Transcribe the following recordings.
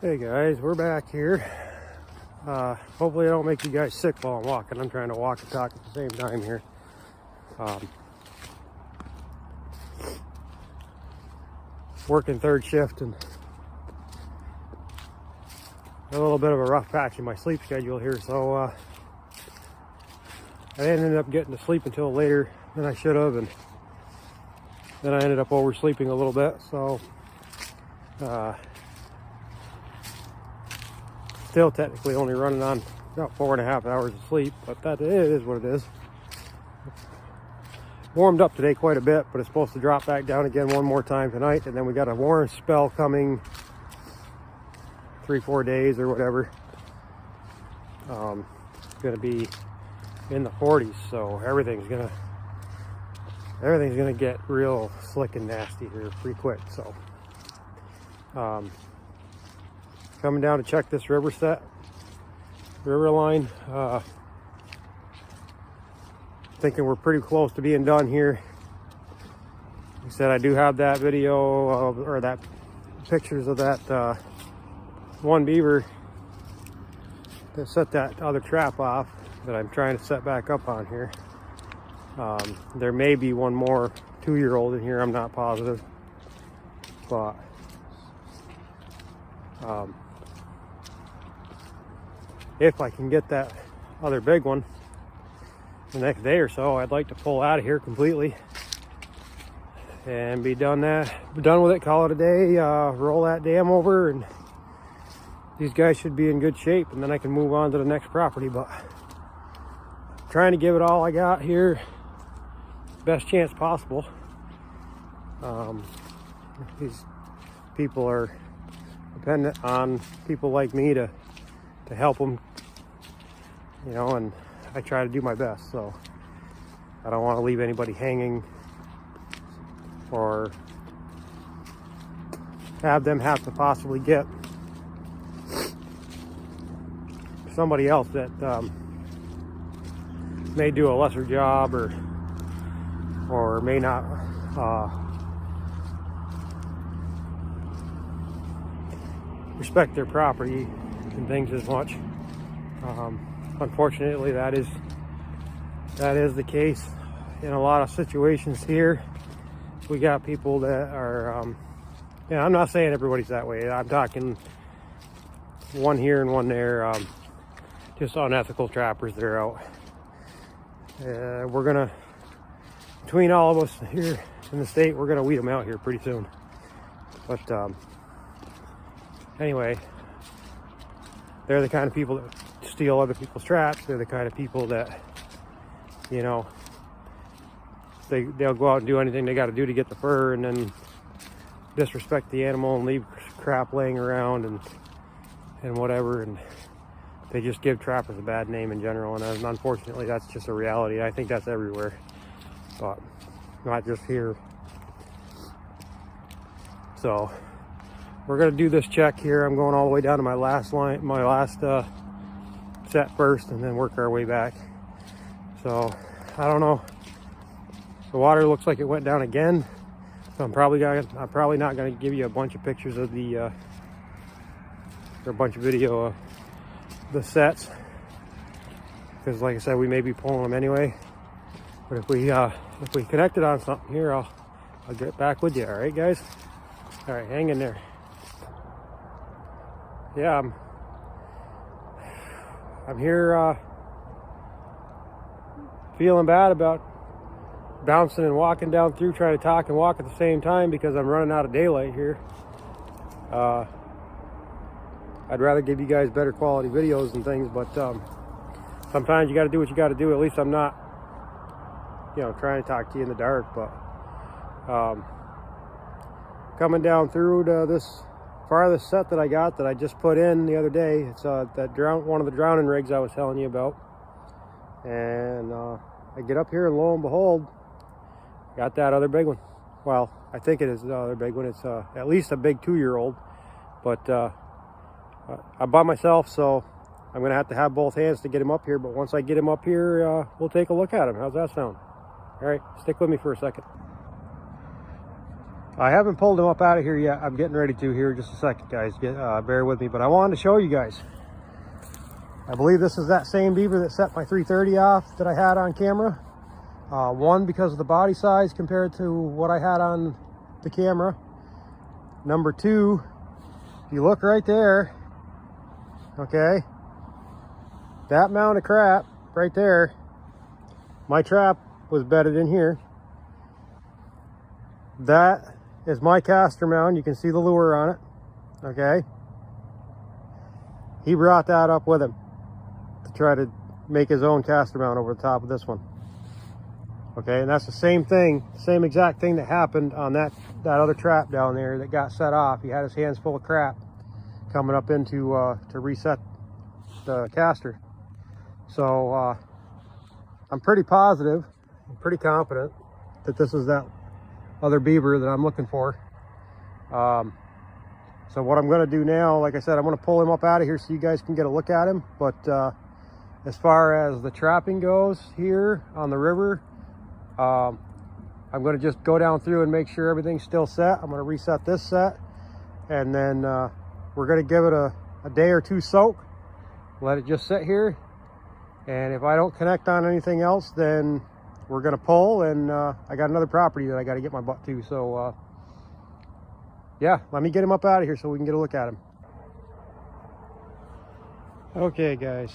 Hey guys, we're back here. Hopefully I don't make you guys sick while I'm walking. I'm trying to walk and talk at the same time here. Working third shift and a little bit of a rough patch in my sleep schedule here, so I ended up getting to sleep until later than I should have, and then I ended up oversleeping a little bit, so still technically only running on about 4.5 hours of sleep, but that is what it is. Warmed up today quite a bit, but it's supposed to drop back down again one more time tonight, and then we got a warm spell coming 3-4 days or whatever. It's gonna be in the 40s, so everything's gonna get real slick and nasty here pretty quick. So coming down to check this river line. Thinking we're pretty close to being done here. Like I said, I do have that video of, or that pictures of that one beaver that set that other trap off that I'm trying to set back up on here. There may be one more 2-year-old in here, I'm not positive, but if I can get that other big one the next day or so, I'd like to pull out of here completely and be done with it, call it a day, roll that dam over, and these guys should be in good shape, and then I can move on to the next property. But I'm trying to give it all I got here, best chance possible. These people are dependent on people like me to help them, you know, and I try to do my best, so I don't want to leave anybody hanging or have them have to possibly get somebody else that may do a lesser job or may not respect their property and things as much. Unfortunately, that is the case in a lot of situations here. We got people that are, yeah, I'm not saying everybody's that way. I'm talking one here and one there, just unethical trappers that are out. We're gonna, between all of us here in the state, we're gonna weed them out here pretty soon. But anyway, they're the kind of people that steal other people's traps. They're the kind of people that, you know, they'll go out and do anything they got to do to get the fur, and then disrespect the animal and leave crap laying around and whatever, and they just give trappers a bad name in general, and unfortunately that's just a reality. I think that's everywhere, but not just here. So we're gonna do this check here. I'm going all the way down to my last line, my last set first, and then work our way back. So I don't know. The water looks like it went down again, so I'm probably not going to give you a bunch of pictures of the or a bunch of video of the sets, because like I said, we may be pulling them anyway. But if we connected on something here, I'll get back with you. All right, guys. All right, hang in there. Yeah, I'm here feeling bad about bouncing and walking down through, trying to talk and walk at the same time because I'm running out of daylight here. I'd rather give you guys better quality videos and things, but sometimes you got to do what you got to do. At least I'm not, you know, trying to talk to you in the dark. But coming down through to this farthest set that I got, that I just put in the other day. It's one of the drowning rigs I was telling you about, and I get up here and lo and behold, got that other big one. Well, I think it is the other big one. It's at least a big 2-year-old, but I'm by myself, so I'm gonna have to have both hands to get him up here. But once I get him up here, we'll take a look at him. How's that sound? All right, stick with me for a second. I haven't pulled him up out of here yet. I'm getting ready to here. Just a second, guys. Bear with me. But I wanted to show you guys. I believe this is that same beaver that set my 330 off that I had on camera. One, because of the body size compared to what I had on the camera. Number two, if you look right there, okay, that mound of crap right there, my trap was bedded in here. That is my caster mound. You can see the lure on it, okay. He brought that up with him to try to make his own caster mount over the top of this one. Okay, and that's the same thing, same exact thing that happened on that other trap down there that got set off. He had his hands full of crap coming up into to reset the caster. So I'm pretty positive, I'm pretty confident that this is that other beaver that I'm looking for. So what I'm going to do now, like I said, I'm going to pull him up out of here so you guys can get a look at him. But as far as the trapping goes here on the river, I'm going to just go down through and make sure everything's still set. I'm going to reset this set, and then we're going to give it a day or two soak, let it just sit here, and if I don't connect on anything else, then we're going to pull, and I got another property that I got to get my butt to. So yeah, let me get him up out of here so we can get a look at him. Okay guys,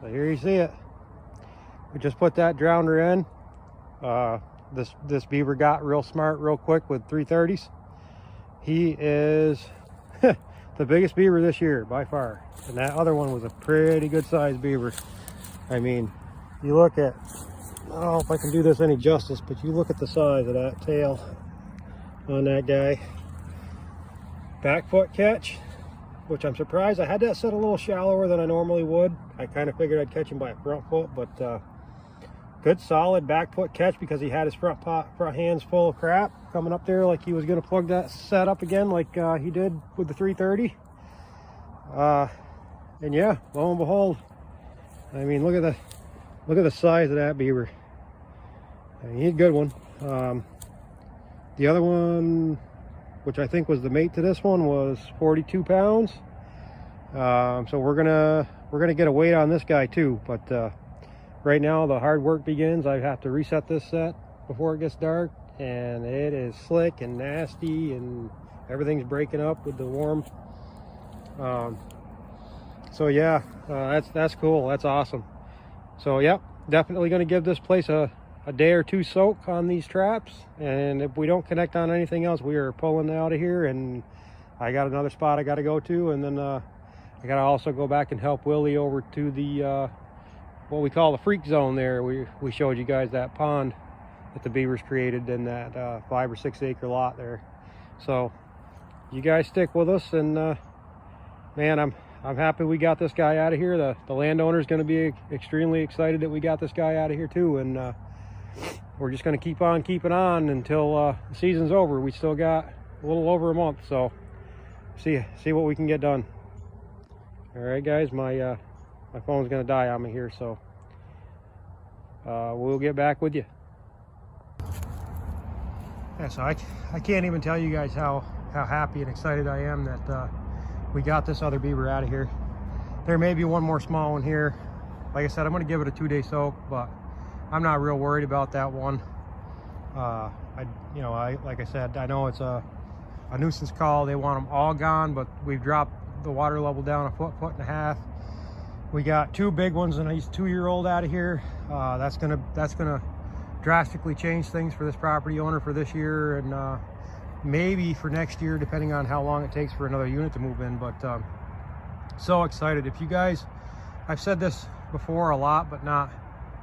so here you see it. We just put that drowner in. This beaver got real smart real quick with 330s. He is the biggest beaver this year by far, and that other one was a pretty good sized beaver. I mean, you look at, I don't know if I can do this any justice, but you look at the size of that tail on that guy. Back foot catch, which I'm surprised. I had that set a little shallower than I normally would. I kind of figured I'd catch him by a front foot, but good solid back foot catch because he had his front hands full of crap coming up there like he was going to plug that set up again like he did with the 330. And yeah, lo and behold, I mean, look at the size of that beaver. I mean, he's a good one. The other one, which I think was the mate to this one, was 42 pounds. So we're gonna get a weight on this guy too, but right now the hard work begins. I have to reset this set before it gets dark, and it is slick and nasty and everything's breaking up with the warm. So yeah, that's cool, that's awesome. So yep, definitely going to give this place a day or two soak on these traps, and if we don't connect on anything else, we are pulling out of here. And I got another spot I got to go to, and then I got to also go back and help Willie over to the what we call the freak zone there. We showed you guys that pond that the beavers created in that 5 or 6 acre lot there. So you guys stick with us, and man, I'm happy we got this guy out of here. The landowner's going to be extremely excited that we got this guy out of here too, and we're just going to keep on keeping on until the season's over. We still got a little over a month, so see what we can get done. All right guys, my phone's going to die on me here, so we'll get back with you. Yeah, so I can't even tell you guys how happy and excited I am that we got this other beaver out of here. There may be one more small one here. Like I said, I'm going to give it a 2-day soak, but I'm not real worried about that one. Like I said, I know it's a nuisance call. They want them all gone, but we've dropped the water level down a foot and a half. We got 2 big ones and he's 2-year-old out of here. That's gonna drastically change things for this property owner for this year, and maybe for next year, depending on how long it takes for another unit to move in. But so excited. If you guys, I've said this before a lot, but not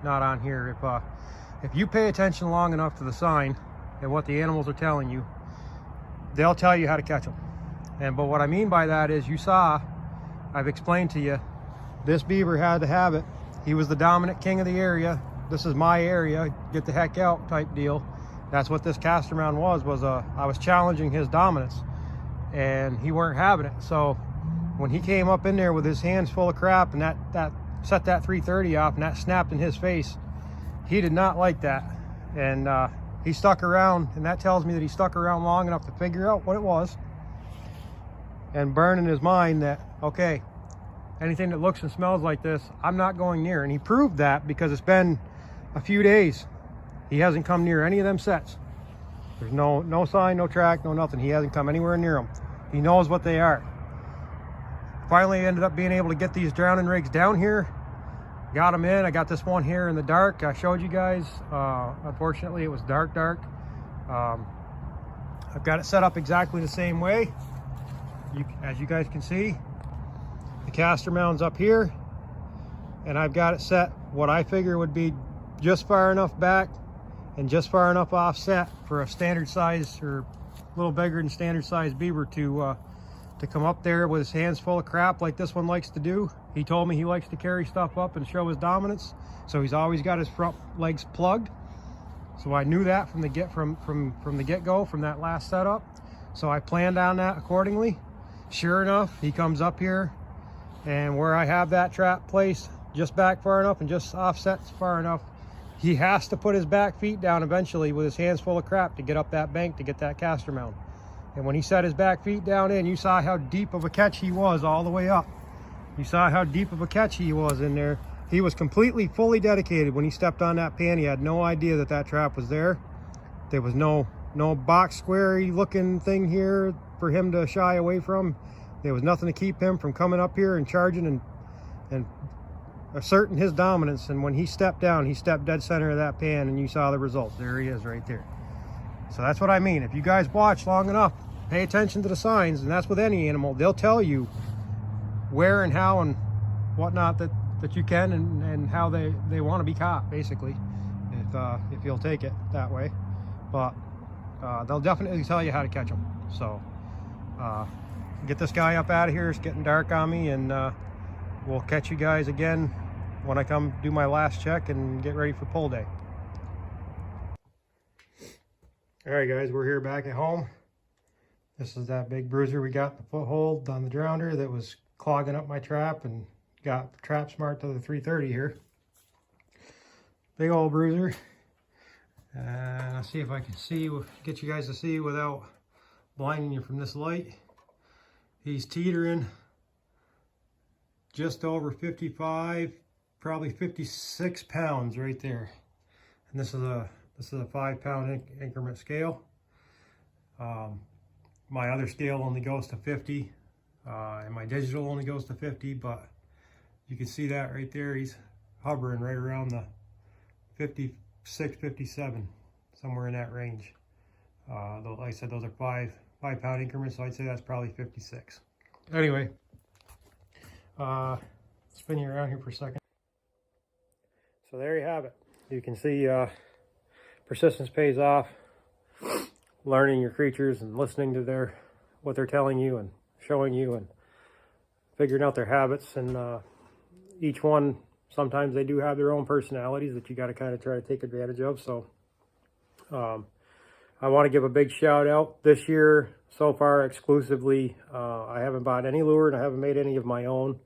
on here. If you pay attention long enough to the sign and what the animals are telling you, they'll tell you how to catch them. But what I mean by that is, you saw, I've explained to you, this beaver had to have it. He was the dominant king of the area. This is my area, get the heck out type deal. That's what this caster mount was I was challenging his dominance, and he weren't having it. So when he came up in there with his hands full of crap, and that set that 330 off, and that snapped in his face, he did not like that. And he stuck around, and that tells me that he stuck around long enough to figure out what it was and burn in his mind that, okay, anything that looks and smells like this, I'm not going near. And he proved that because it's been a few days. He hasn't come near any of them sets. There's no sign, no track, no nothing. He hasn't come anywhere near them. He knows what they are. Finally ended up being able to get these drowning rigs down here. Got them in. I got this one here in the dark. I showed you guys. Unfortunately, it was dark. I've got it set up exactly the same way. As you guys can see, the caster mound's up here, and I've got it set what I figure would be just far enough back and just far enough offset for a standard size, or a little bigger than standard size beaver to come up there with his hands full of crap like this one likes to do. He told me he likes to carry stuff up and show his dominance, so he's always got his front legs plugged. So I knew that from the get-go, from that last setup. So I planned on that accordingly. Sure enough, he comes up here, and where I have that trap placed just back far enough and just offsets far enough, he has to put his back feet down eventually with his hands full of crap to get up that bank to get that caster mount. And when he set his back feet down in, you saw how deep of a catch he was all the way up. You saw how deep of a catch he was in there. He was completely, fully dedicated when he stepped on that pan. He had no idea that that trap was there. There was no box squarey looking thing here for him to shy away from. There was nothing to keep him from coming up here and charging and asserting his dominance. And when he stepped down, he stepped dead center of that pan, and you saw the results. There he is right there. So that's what I mean. If you guys watch long enough, pay attention to the signs, and that's with any animal. They'll tell you where and how and whatnot that you can and how they want to be caught, basically, if you'll take it that way. But they'll definitely tell you how to catch them. So get this guy up out of here. It's getting dark on me, and we'll catch you guys again when I come do my last check and get ready for pull day. All right, guys, we're here back at home. This is that big bruiser we got the foothold on the drowner that was clogging up my trap, and got the trap smart to the 330 here. Big old bruiser. And I'll see if I can get you guys to see without blinding you from this light. He's teetering just over 55, probably 56 pounds right there. And this is a 5-pound increment scale. My other scale only goes to 50, and my digital only goes to 50, but you can see that right there. He's hovering right around the 56, 57, somewhere in that range. Like I said, those are 5-pound increments, so I'd say that's probably 56. Anyway, spin you around here for a second. So there you have it. You can see persistence pays off. Learning your creatures and listening to what they're telling you and showing you and figuring out their habits. And each one, sometimes they do have their own personalities that you got to kind of try to take advantage of. So I want to give a big shout out this year so far exclusively. I haven't bought any lure, and I haven't made any of my own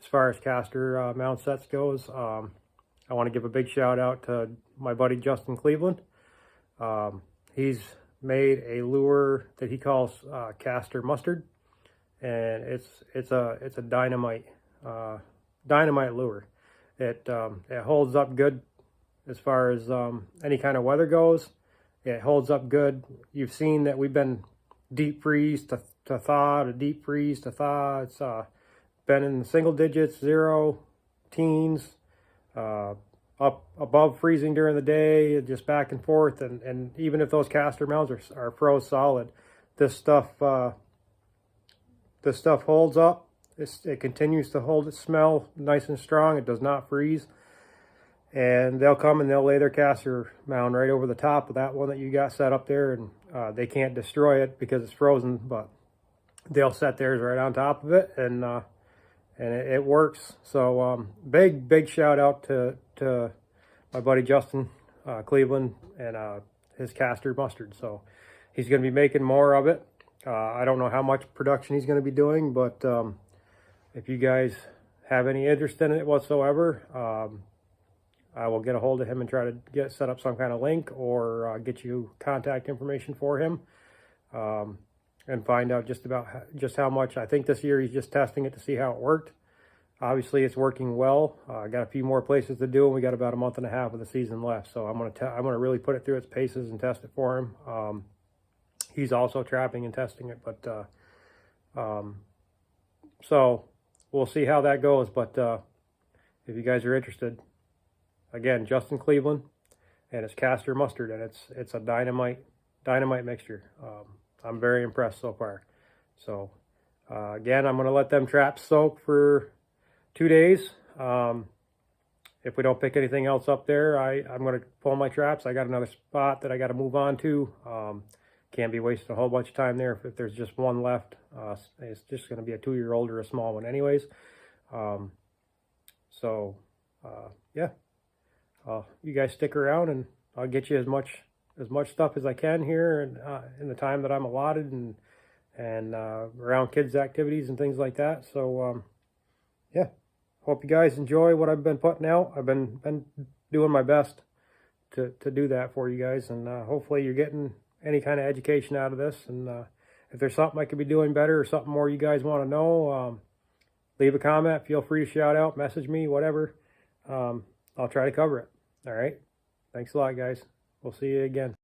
as far as caster mount sets goes. I want to give a big shout out to my buddy Justin Cleveland. He's made a lure that he calls caster mustard, and it's a dynamite lure. It holds up good as far as any kind of weather goes. It holds up good. You've seen that we've been deep freeze to thaw, to deep freeze to thaw. It's been in the single digits, 0, teens, up above freezing during the day, just back and forth. And even if those caster mounts are froze solid, this stuff holds up. It continues to hold its smell nice and strong. It does not freeze. And they'll come and they'll lay their caster mound right over the top of that one that you got set up there, and they can't destroy it because it's frozen, but they'll set theirs right on top of it, and it works. So big shout out to my buddy Justin Cleveland and his caster mustard. So he's going to be making more of it. I don't know how much production he's going to be doing, but if you guys have any interest in it whatsoever, I will get a hold of him and try to set up some kind of link, or get you contact information for him, and find out just how much. I think this year he's just testing it to see how it worked. Obviously, it's working well. I got a few more places to do, and we got about a month and a half of the season left. So I'm gonna really put it through its paces and test it for him. He's also trapping and testing it, but so we'll see how that goes. But if you guys are interested, again, Justin Cleveland, and it's castor mustard, and it's a dynamite mixture. I'm very impressed so far. So again, I'm gonna let them traps soak for 2 days. If we don't pick anything else up there, I'm going to pull my traps. I got another spot that I got to move on to. Can't be wasting a whole bunch of time there if there's just one left. It's just going to be a 2-year-old or a small one anyways. Yeah, you guys stick around, and I'll get you as much stuff as I can here, and in the time that I'm allotted, and around kids' activities and things like that. So yeah. Hope you guys enjoy what I've been putting out. I've been doing my best to do that for you guys, and hopefully you're getting any kind of education out of this. And if there's something I could be doing better, or something more you guys want to know, leave a comment. Feel free to shout out, message me, whatever. I'll try to cover it. All right. Thanks a lot, guys. We'll see you again.